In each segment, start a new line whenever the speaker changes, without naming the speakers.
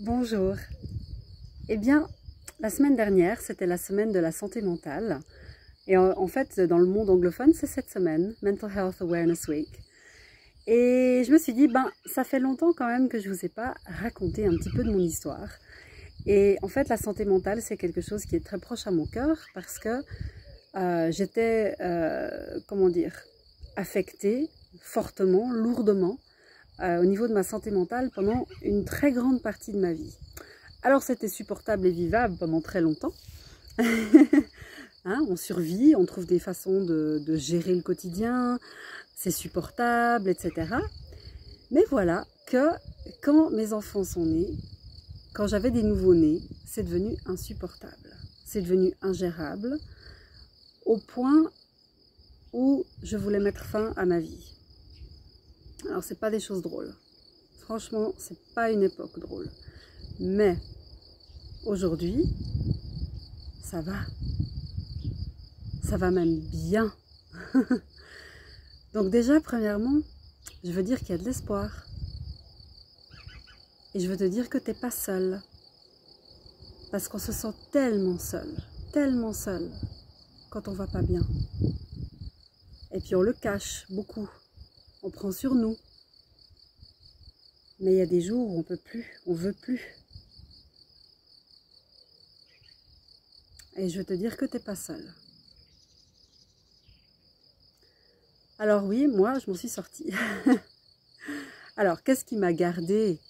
Bonjour. Eh bien, la semaine dernière, c'était la semaine de la santé mentale. Et en fait, dans le monde anglophone, c'est cette semaine, Mental Health Awareness Week. Et je me suis dit, ça fait longtemps quand même que je vous ai pas raconté un petit peu de mon histoire. Et en fait, la santé mentale, c'est quelque chose qui est très proche à mon cœur parce que j'étais, affectée fortement, lourdement, au niveau de ma santé mentale pendant une très grande partie de ma vie. Alors c'était supportable et vivable pendant très longtemps. Hein, on survit, on trouve des façons de gérer le quotidien, c'est supportable, etc. Mais voilà que quand mes enfants sont nés, quand j'avais des nouveau-nés, c'est devenu insupportable. C'est devenu ingérable au point où je voulais mettre fin à ma vie. Alors c'est pas des choses drôles. Franchement, c'est pas une époque drôle. Mais aujourd'hui, ça va. Ça va même bien. Donc déjà, premièrement, je veux dire qu'il y a de l'espoir. Et je veux te dire que t'es pas seul. Parce qu'on se sent tellement seul quand on va pas bien. Et puis on le cache beaucoup. On prend sur nous. Mais il y a des jours où on peut plus, on veut plus. Et je veux te dire que t'es pas seul. Alors oui, moi, je m'en suis sortie. Alors, qu'est-ce qui m'a gardée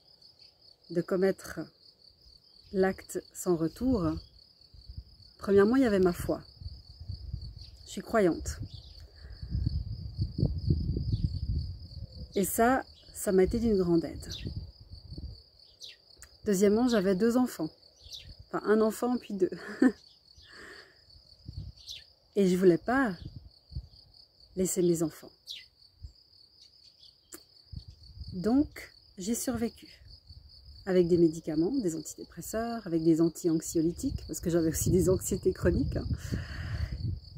de commettre l'acte sans retour? Premièrement, il y avait ma foi. Je suis croyante. Et ça m'a été d'une grande aide. Deuxièmement, j'avais 2 enfants. Enfin, un enfant puis 2. Et je voulais pas laisser mes enfants. Donc, j'ai survécu. Avec des médicaments, des antidépresseurs, avec des anti-anxiolytiques, parce que j'avais aussi des anxiétés chroniques.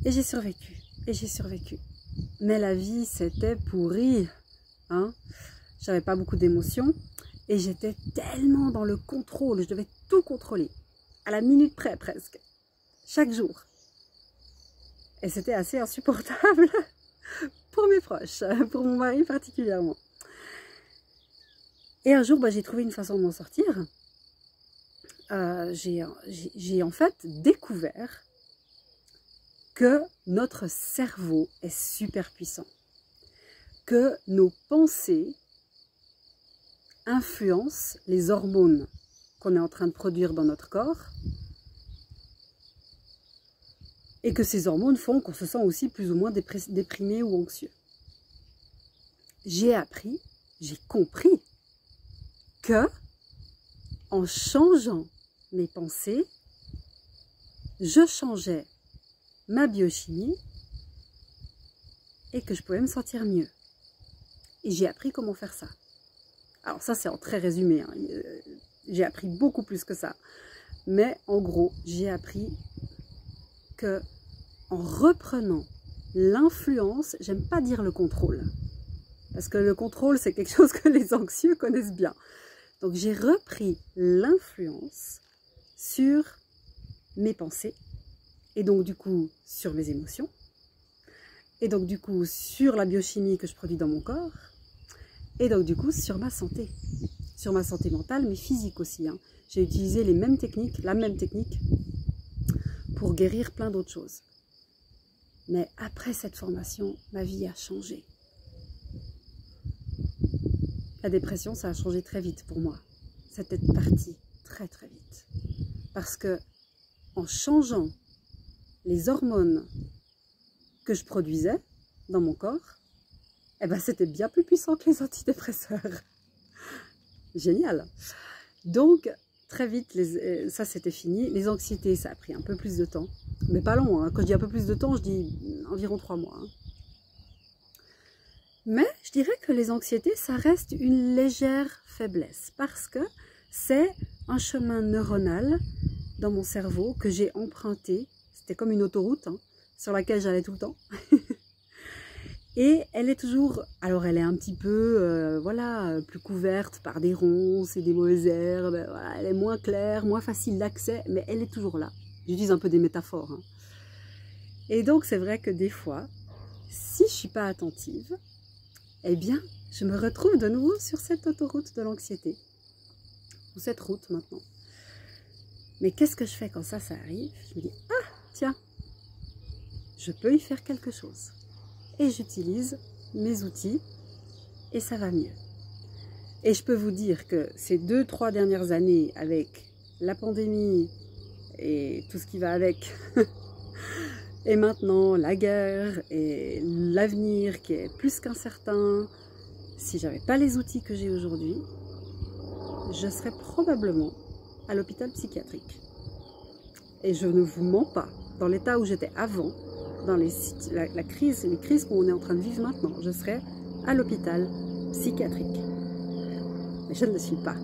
Et j'ai survécu. Et j'ai survécu. Mais la vie, c'était pourri. Hein? J'avais pas beaucoup d'émotions. Et j'étais tellement dans le contrôle. Je devais tout contrôler. À la minute près, presque. Chaque jour. Et c'était assez insupportable pour mes proches, pour mon mari particulièrement. Et un jour, j'ai trouvé une façon de m'en sortir. J'ai en fait découvert que notre cerveau est super puissant. Que nos pensées influencent les hormones qu'on est en train de produire dans notre corps. Et que ces hormones font qu'on se sent aussi plus ou moins déprimé ou anxieux. J'ai appris, j'ai compris que en changeant mes pensées, je changeais ma biochimie et que je pouvais me sentir mieux. Et j'ai appris comment faire ça. Alors ça, c'est en très résumé. Hein. J'ai appris beaucoup plus que ça. Mais en gros, j'ai appris que en reprenant l'influence, j'aime pas dire le contrôle, parce que le contrôle, c'est quelque chose que les anxieux connaissent bien. Donc j'ai repris l'influence sur mes pensées, et donc du coup sur mes émotions, et donc du coup sur la biochimie que je produis dans mon corps, et donc du coup sur ma santé mentale, mais physique aussi. Hein. J'ai utilisé la même technique, pour guérir plein d'autres choses. Mais après cette formation, ma vie a changé. La dépression, ça a changé très vite pour moi. C'était parti très très vite. Parce que en changeant les hormones que je produisais dans mon corps, c'était bien plus puissant que les antidépresseurs. Génial. Donc, très vite, ça c'était fini. Les anxiétés, ça a pris un peu plus de temps. Mais pas long, hein. Quand je dis un peu plus de temps, je dis environ 3 mois. Hein. Mais je dirais que les anxiétés, ça reste une légère faiblesse. Parce que c'est un chemin neuronal dans mon cerveau que j'ai emprunté. C'était comme une autoroute, hein, sur laquelle j'allais tout le temps. Et elle est toujours, alors elle est un petit peu, voilà, plus couverte par des ronces et des mauvaises herbes, voilà, elle est moins claire, moins facile d'accès, mais elle est toujours là. J'utilise un peu des métaphores, hein. Et donc c'est vrai que des fois, si je ne suis pas attentive, eh bien, je me retrouve de nouveau sur cette autoroute de l'anxiété, ou cette route maintenant. Mais qu'est-ce que je fais quand ça arrive? Je me dis, ah, tiens, je peux y faire quelque chose. Et j'utilise mes outils et ça va mieux. Et je peux vous dire que ces 2-3 dernières années, avec la pandémie et tout ce qui va avec, et maintenant la guerre et l'avenir qui est plus qu'incertain, si j'avais pas les outils que j'ai aujourd'hui, je serais probablement à l'hôpital psychiatrique. Et je ne vous mens pas, dans l'état où j'étais avant, dans les crises qu'on est en train de vivre maintenant, je serais à l'hôpital psychiatrique. Mais je ne le suis pas.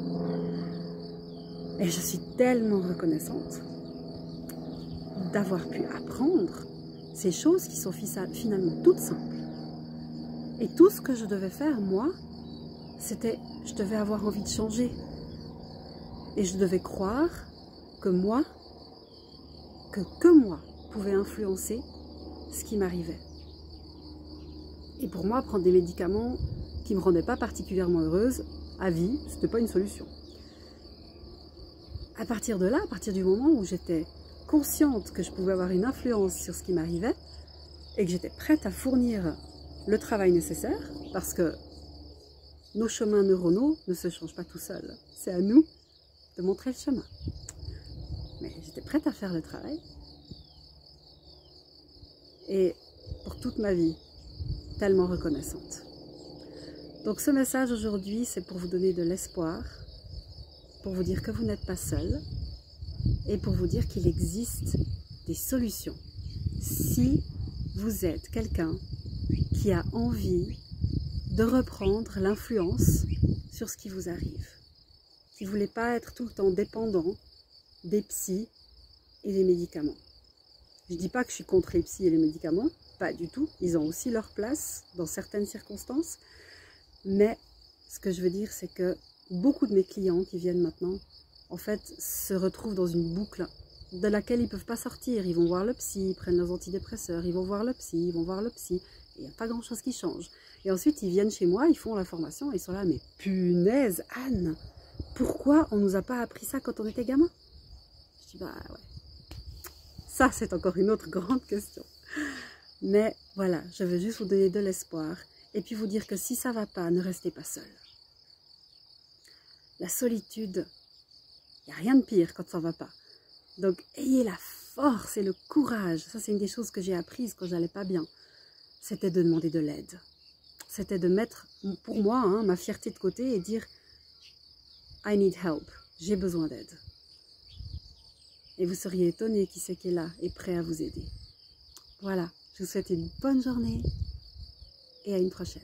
Et je suis tellement reconnaissante d'avoir pu apprendre ces choses qui sont finalement toutes simples. Et tout ce que je devais faire, moi, c'était, je devais avoir envie de changer. Et je devais croire que moi pouvais influencer ce qui m'arrivait. Et pour moi, prendre des médicaments qui ne me rendaient pas particulièrement heureuse, à vie, ce n'était pas une solution. À partir de là, à partir du moment où j'étais consciente que je pouvais avoir une influence sur ce qui m'arrivait et que j'étais prête à fournir le travail nécessaire, parce que nos chemins neuronaux ne se changent pas tout seuls. C'est à nous de montrer le chemin. Mais j'étais prête à faire le travail. Et pour toute ma vie, tellement reconnaissante. Donc ce message aujourd'hui, c'est pour vous donner de l'espoir, pour vous dire que vous n'êtes pas seul et pour vous dire qu'il existe des solutions. Si vous êtes quelqu'un qui a envie de reprendre l'influence sur ce qui vous arrive, qui ne voulait pas être tout le temps dépendant des psys et des médicaments. Je ne dis pas que je suis contre les psys et les médicaments, pas du tout. Ils ont aussi leur place dans certaines circonstances. Mais ce que je veux dire, c'est que beaucoup de mes clients qui viennent maintenant, en fait, se retrouvent dans une boucle de laquelle ils ne peuvent pas sortir. Ils vont voir le psy, ils prennent leurs antidépresseurs, ils vont voir le psy, ils vont voir le psy. Et il n'y a pas grand-chose qui change. Et ensuite, ils viennent chez moi, ils font la formation, et ils sont là, mais punaise, Anne, pourquoi on ne nous a pas appris ça quand on était gamin? Je dis, bah ouais. Ça, c'est encore une autre grande question. Mais voilà, je veux juste vous donner de l'espoir et puis vous dire que si ça ne va pas, ne restez pas seul. La solitude, il n'y a rien de pire quand ça ne va pas. Donc, ayez la force et le courage. Ça, c'est une des choses que j'ai apprises quand j'allais pas bien. C'était de demander de l'aide. C'était de mettre, pour moi, hein, ma fierté de côté et dire « I need help ». J'ai besoin d'aide. Et vous seriez étonné qui c'est qui est là et prêt à vous aider. Voilà, je vous souhaite une bonne journée et à une prochaine.